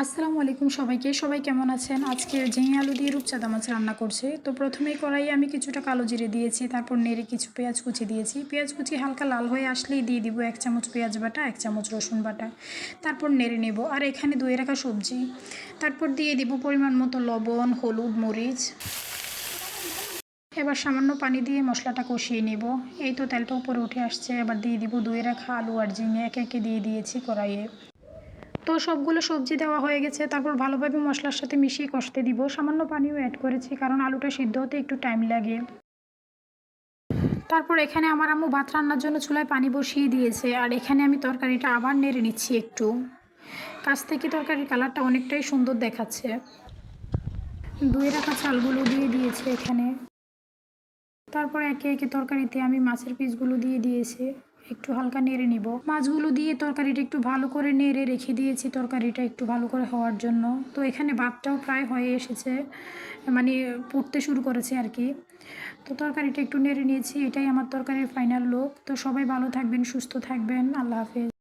আসসালামু আলাইকুম সবাইকে। সবাই কেমন আছেন? আজকে ঝিঙে আলু দিয়ে রূপচাঁদা মাছ রান্না করছি। তো প্রথমেই কড়াইয়ে আমি কিছুটা কালো জিরে দিয়েছি, তারপর নেড়ে কিছু পেঁয়াজ কুচি দিয়েছি। পেঁয়াজ কুচি হালকা লাল হয়ে আসলেই দিয়ে দিব 1 চামচ পেঁয়াজ বাটা, 1 চামচ রসুন বাটা। তারপর নেড়ে নেব। আর এখানে ধুয়ে রাখা সবজি। তারপর দিয়ে দিব পরিমাণ মতো লবণ, হলুদ, মরিচ। এবার সামান্য পানি দিয়ে মশলাটা কষিয়ে নেব। এই তো তেলটা উপরে উঠে আসছে। এবার দিয়ে দিব ধুয়ে রাখা আলু আর ঝিঙে একে একে দিয়ে দিয়েছি কড়াইয়ে। তো সবগুলো সবজি দেওয়া হয়ে গেছে। তারপর ভালোভাবে মশলার সাথে মিশিয়ে কষতে দিব। সামান্য পানিও অ্যাড করেছি, কারণ আলুটা সিদ্ধ হতে একটু টাইম লাগে। তারপর এখানে আমার আম্মু ভাত রান্নার জন্য চুলায় পানি বসিয়ে দিয়েছে। আর এখানে আমি তরকারিটা আবার নেড়ে নিচ্ছি একটু। কাছ থেকে তরকারির কালারটা অনেকটাই সুন্দর দেখাচ্ছে। ধুয়ে রাখা চালগুলো দিয়ে দিয়েছে এখানে। তারপর একে একে তরকারিতে আমি মাছের পিসগুলো দিয়ে দিয়েছি। একটু হালকা নেড়ে নিব। মাছগুলো দিয়ে তরকারিটা একটু ভালো করে নেড়ে রেখে দিয়েছি তরকারিটা একটু ভালো করে হওয়ার জন্য। তো এখানে ভাতটাও প্রায় হয়ে এসেছে, মানে ফুটতে শুরু করেছে আর কি। তো তরকারিটা একটু নেড়ে নিয়েছি। এটাই আমার তরকারির ফাইনাল লুক। তো সবাই ভালো থাকবেন, সুস্থ থাকবেন। আল্লাহ হাফেজ।